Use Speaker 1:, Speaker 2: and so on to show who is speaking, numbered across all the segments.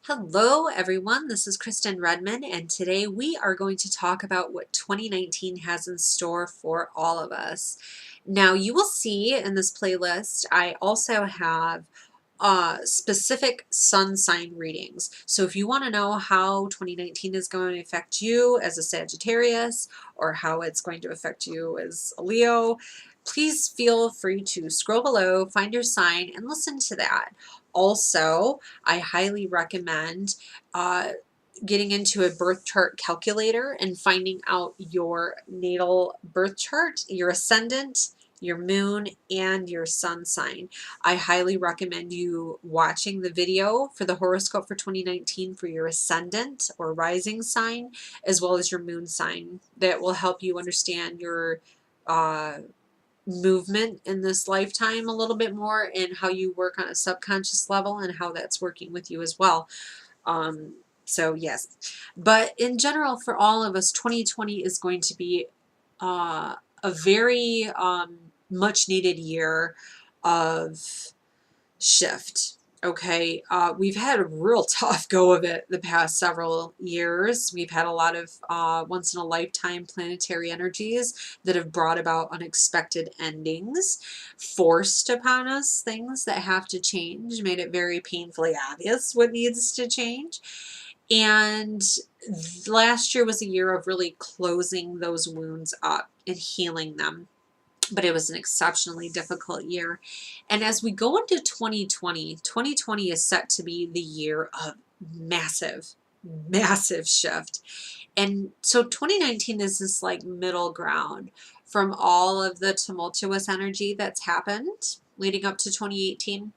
Speaker 1: Hello everyone, this is Kristen Redman, and today we are going to talk about what 2019 has in store for all of us. Now you will see in this playlist I also have specific sun sign readings. So if you want to know how 2019 is going to affect you as a Sagittarius or how it's going to affect you as a Leo, please feel free to scroll below, find your sign, and listen to that. Also, I highly recommend getting into a birth chart calculator and finding out your natal birth chart, your ascendant, your moon, and your sun sign. I highly recommend you watching the video for the horoscope for 2019 for your ascendant or rising sign, as well as your moon sign. That will help you understand your uh, movement in this lifetime a little bit more and how you work on a subconscious level and how that's working with you as well. So yes, but in general for all of us, 2020 is going to be a very much needed year of shift. Okay, we've had a real tough go of it the past several years. We've had a lot of once in a lifetime planetary energies that have brought about unexpected endings, forced upon us things that have to change, made it very painfully obvious what needs to change. And last year was a year of really closing those wounds up and healing them, but it was an exceptionally difficult year. And as we go into 2020, 2020 is set to be the year of massive shift. And so 2019 is this like middle ground from all of the tumultuous energy that's happened leading up to 2018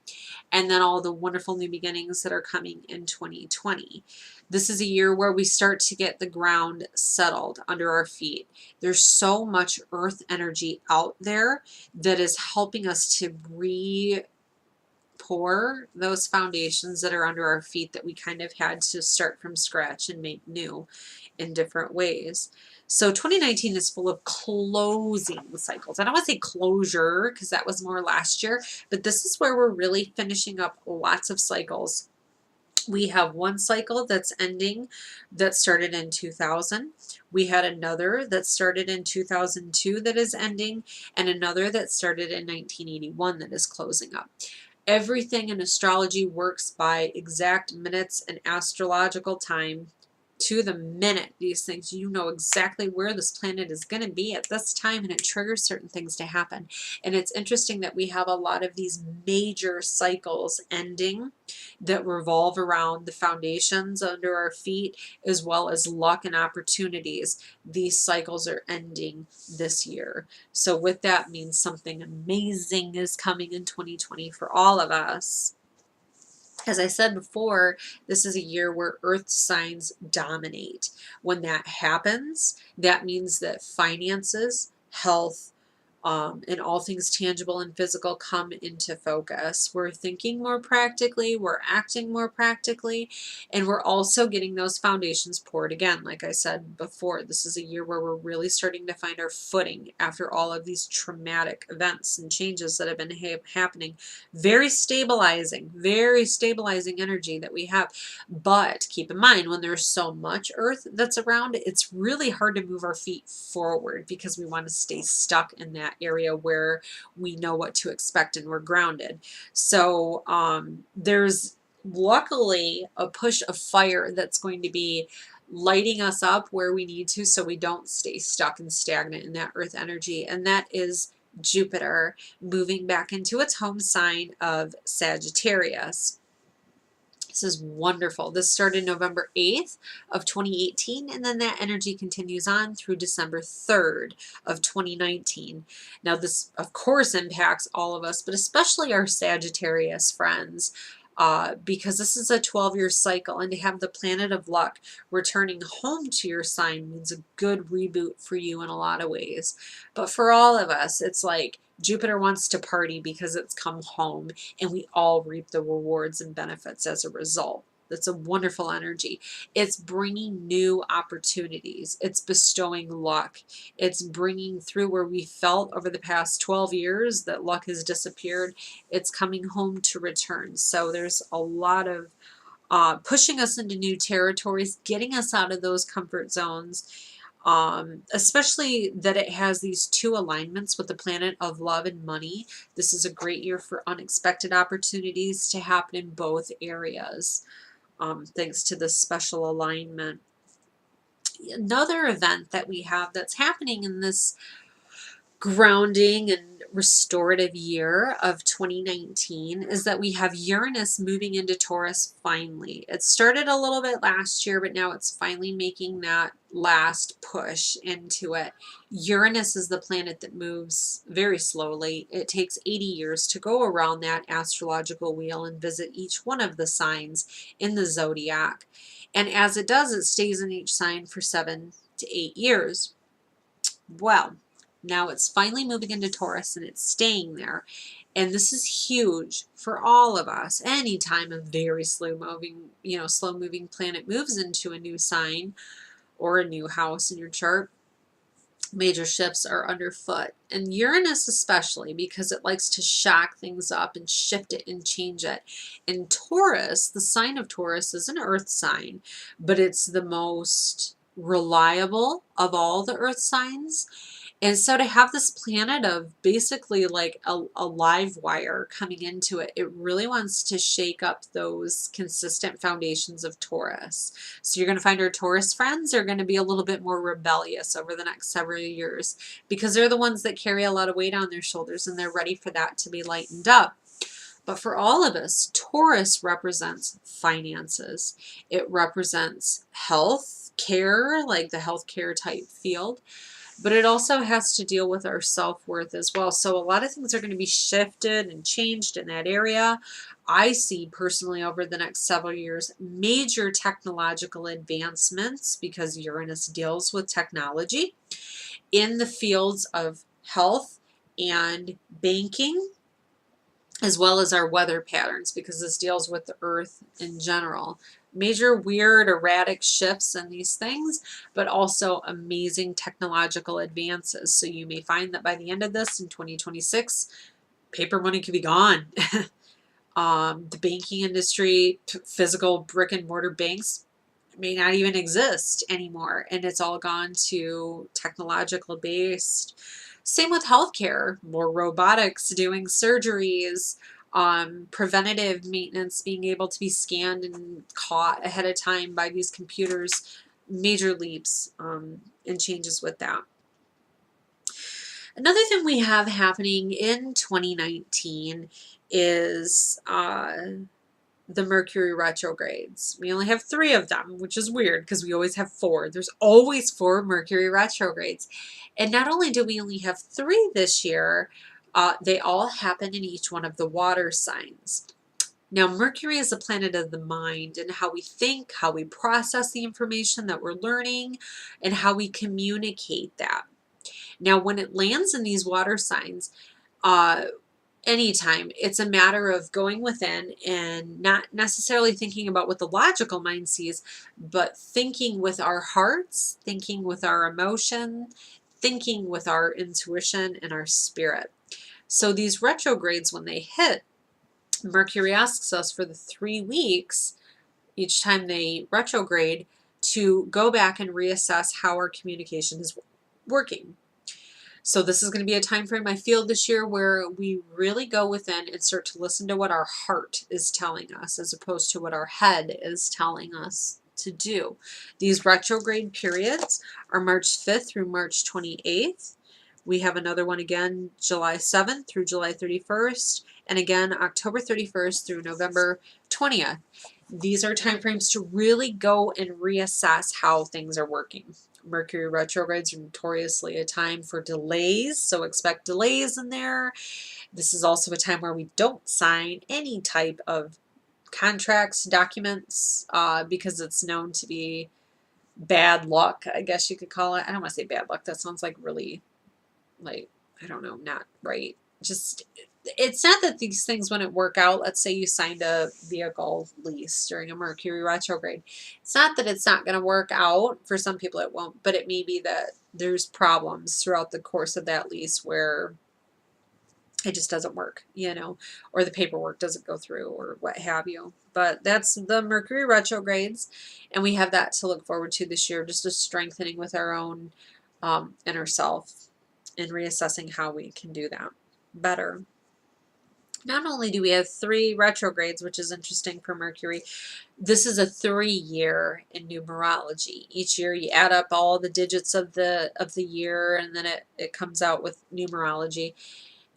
Speaker 1: and then all the wonderful new beginnings that are coming in 2020. This is a year where we start to get the ground settled under our feet. There's so much earth energy out there that is helping us to pour those foundations that are under our feet that we kind of had to start from scratch and make new in different ways. So 2019 is full of closing cycles. I don't want to say closure because that was more last year, but this is where we're really finishing up lots of cycles. We have one cycle that's ending that started in 2000. We had another that started in 2002 that is ending, and another that started in 1981 that is closing up. Everything in astrology works by exact minutes and astrological time to the minute. These things, you know exactly where this planet is going to be at this time, and it triggers certain things to happen. And it's interesting that we have a lot of these major cycles ending that revolve around the foundations under our feet, as well as luck and opportunities. These cycles are ending this year. So with that means something amazing is coming in 2020 for all of us. As I said before, this is a year where earth signs dominate. When that happens, that means that finances, health, and all things tangible and physical come into focus. We're thinking more practically, we're acting more practically, and we're also getting those foundations poured again. Like I said before, this is a year where we're really starting to find our footing after all of these traumatic events and changes that have been happening. Very stabilizing energy that we have. But keep in mind, when there's so much earth that's around, it's really hard to move our feet forward because we want to stay stuck in that area where we know what to expect and we're grounded. So there's luckily a push of fire that's going to be lighting us up where we need to so we don't stay stuck and stagnant in that earth energy, and that is Jupiter moving back into its home sign of Sagittarius. This is wonderful. This started November 8th of 2018, and then that energy continues on through December 3rd of 2019. Now, this, of course, impacts all of us, but especially our Sagittarius friends, because this is a 12-year cycle, and to have the planet of luck returning home to your sign means a good reboot for you in a lot of ways. But for all of us, it's like Jupiter wants to party because it's come home, and we all reap the rewards and benefits as a result. That's a wonderful energy. It's bringing new opportunities. It's bestowing luck. It's bringing through where we felt over the past 12 years that luck has disappeared. It's coming home to return. So there's a lot of pushing us into new territories, getting us out of those comfort zones. Especially that it has these two alignments with the planet of love and money. This is a great year for unexpected opportunities to happen in both areas, thanks to this special alignment. Another event that we have that's happening in this grounding and restorative year of 2019 is that we have Uranus moving into Taurus finally. It started a little bit last year, but now it's finally making that last push into it. Uranus is the planet that moves very slowly. It takes 80 years to go around that astrological wheel and visit each one of the signs in the zodiac. And as it does, it stays in each sign for 7 to 8 years. Well, now it's finally moving into Taurus and it's staying there. And this is huge for all of us. Anytime a very slow moving planet moves into a new sign or a new house in your chart, major shifts are underfoot. And Uranus especially, because it likes to shock things up and shift it and change it. And Taurus, the sign of Taurus is an earth sign, but it's the most reliable of all the earth signs. And so to have this planet of basically like a live wire coming into it, it really wants to shake up those consistent foundations of Taurus. So you're going to find our Taurus friends are going to be a little bit more rebellious over the next several years because they're the ones that carry a lot of weight on their shoulders and they're ready for that to be lightened up. But for all of us, Taurus represents finances. It represents health care, like the healthcare type field. But it also has to deal with our self-worth as well. So a lot of things are going to be shifted and changed in that area. I see personally over the next several years major technological advancements because Uranus deals with technology in the fields of health and banking, as well as our weather patterns, because this deals with the earth in general. Major weird erratic shifts in these things, but also amazing technological advances. So you may find that by the end of this in 2026, paper money could be gone. The banking industry, physical brick and mortar banks may not even exist anymore, and it's all gone to technological based. Same with healthcare, more robotics doing surgeries, preventative maintenance being able to be scanned and caught ahead of time by these computers, major leaps and changes with that. Another thing we have happening in 2019 is the Mercury retrogrades. We only have 3 of them, which is weird because we always have 4. There's always 4 Mercury retrogrades. And not only do we only have 3 this year, they all happen in each one of the water signs. Now, Mercury is a planet of the mind and how we think, how we process the information that we're learning, and how we communicate that. Now, when it lands in these water signs, anytime, it's a matter of going within and not necessarily thinking about what the logical mind sees, but thinking with our hearts, thinking with our emotion, thinking with our intuition and our spirit. So these retrogrades, when they hit, Mercury asks us for the 3 weeks, each time they retrograde, to go back and reassess how our communication is working. So this is going to be a time frame I feel this year where we really go within and start to listen to what our heart is telling us as opposed to what our head is telling us to do. These retrograde periods are March 5th through March 28th. We have another one again July 7th through July 31st, and again October 31st through November 20th. These are time frames to really go and reassess how things are working. Mercury retrogrades are notoriously a time for delays, so expect delays in there. This is also a time where we don't sign any type of contracts, documents, because it's known to be bad luck, I guess you could call it. I don't want to say bad luck. That sounds like really, like, I don't know, not right. Just, it's not that these things wouldn't work out. Let's say you signed a vehicle lease during a Mercury retrograde. It's not that it's not going to work out. For some people it won't, but it may be that there's problems throughout the course of that lease where it just doesn't work, or the paperwork doesn't go through or what have you. But that's the Mercury retrogrades, and we have that to look forward to this year, just a strengthening with our own inner self and reassessing how we can do that better. Not only do we have 3 retrogrades, which is interesting for Mercury, this is a 3-year in numerology. Each year you add up all the digits of the year, and then it comes out with numerology.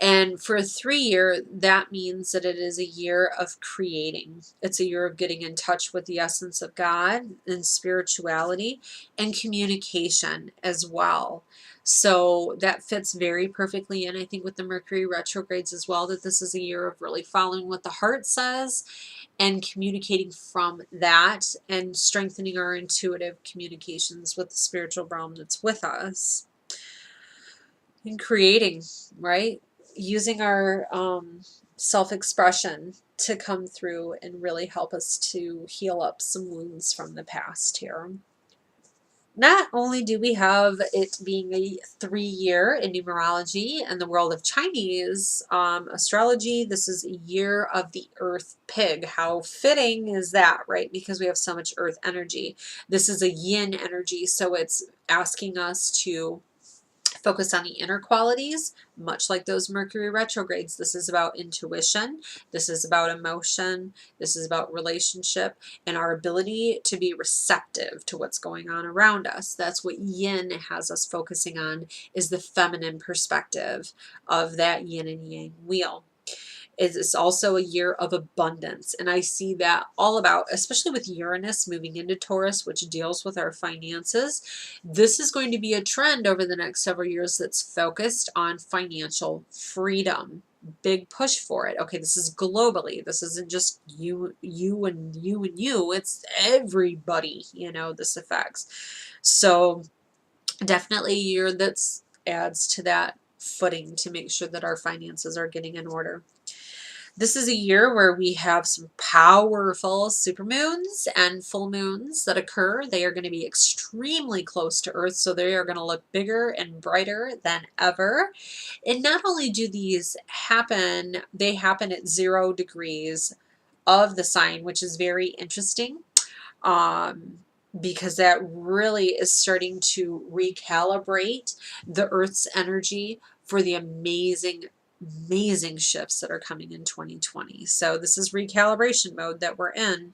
Speaker 1: And for a 3-year, that means that it is a year of creating. It's a year of getting in touch with the essence of God and spirituality and communication as well. So that fits very perfectly in, I think, with the Mercury retrogrades as well, that this is a year of really following what the heart says and communicating from that and strengthening our intuitive communications with the spiritual realm that's with us. And creating, right? Using our self-expression to come through and really help us to heal up some wounds from the past here. Not only do we have it being a 3-year in numerology and the world of Chinese astrology, this is a year of the earth pig. How fitting is that, right? Because we have so much earth energy. This is a yin energy, so it's asking us to focus on the inner qualities, much like those Mercury retrogrades. This is about intuition. This is about emotion. This is about relationship and our ability to be receptive to what's going on around us. That's what yin has us focusing on, is the feminine perspective of that yin and yang wheel. It's also a year of abundance, and I see that all about, especially with Uranus moving into Taurus, which deals with our finances. This is going to be a trend over the next several years that's focused on financial freedom. Big push for it. Okay, this is globally. This isn't just you and you and you. It's everybody, this affects. So definitely a year that's adds to that footing to make sure that our finances are getting in order. This is a year where we have some powerful supermoons and full moons that occur. They are going to be extremely close to Earth, so they are going to look bigger and brighter than ever. And not only do these happen, they happen at 0 degrees of the sign, which is very interesting. Because that really is starting to recalibrate the Earth's energy for the amazing shifts that are coming in 2020. So this is recalibration mode that we're in.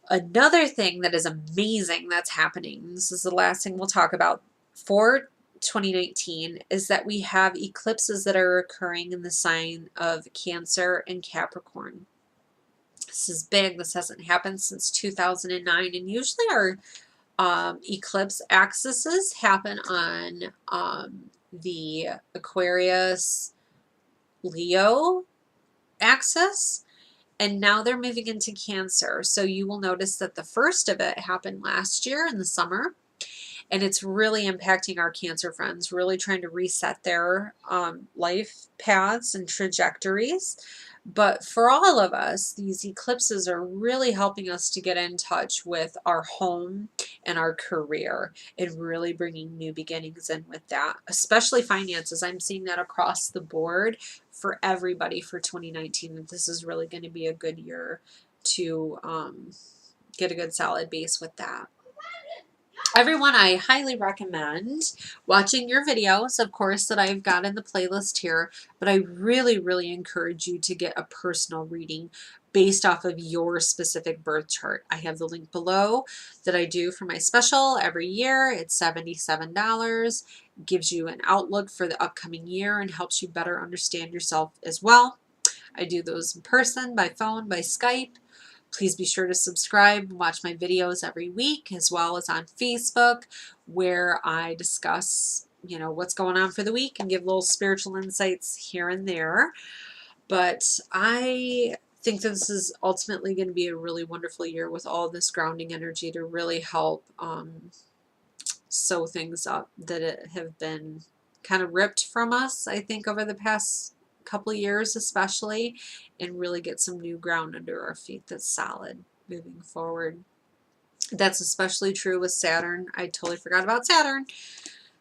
Speaker 1: Another thing that is amazing that's happening, this is the last thing we'll talk about for 2019, is that we have eclipses that are occurring in the sign of Cancer and Capricorn. This is big. This hasn't happened since 2009, and usually our eclipse axes happen on the Aquarius Leo axis, and now they're moving into Cancer. So you will notice that the first of it happened last year in the summer, and it's really impacting our Cancer friends, really trying to reset their life paths and trajectories. But for all of us, these eclipses are really helping us to get in touch with our home and our career and really bringing new beginnings in with that, especially finances. I'm seeing that across the board for everybody for 2019. That this is really going to be a good year to get a good solid base with that. Everyone, I highly recommend watching your videos, of course, that I've got in the playlist here, but I really, really encourage you to get a personal reading based off of your specific birth chart. I have the link below that I do for my special every year. It's $77. Gives you an outlook for the upcoming year and helps you better understand yourself as well. I do those in person, by phone, by Skype. Please be sure to subscribe and watch my videos every week, as well as on Facebook, where I discuss, what's going on for the week and give little spiritual insights here and there. But I think that this is ultimately going to be a really wonderful year with all this grounding energy to really help sew things up that have been kind of ripped from us, I think, over the past couple years especially, and really get some new ground under our feet that's solid moving forward. That's especially true with Saturn. I totally forgot about Saturn.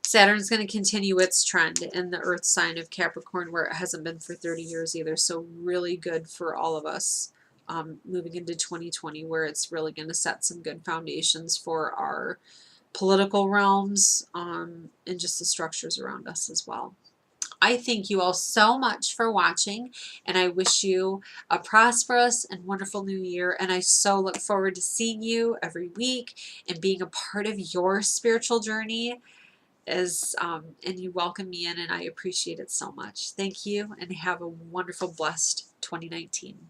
Speaker 1: Saturn's going to continue its trend in the earth sign of Capricorn, where it hasn't been for 30 years either. So really good for all of us moving into 2020, where it's really going to set some good foundations for our political realms and just the structures around us as well. I thank you all so much for watching, and I wish you a prosperous and wonderful new year. And I so look forward to seeing you every week and being a part of your spiritual journey as and you welcome me in, and I appreciate it so much. Thank you, and have a wonderful, blessed 2019.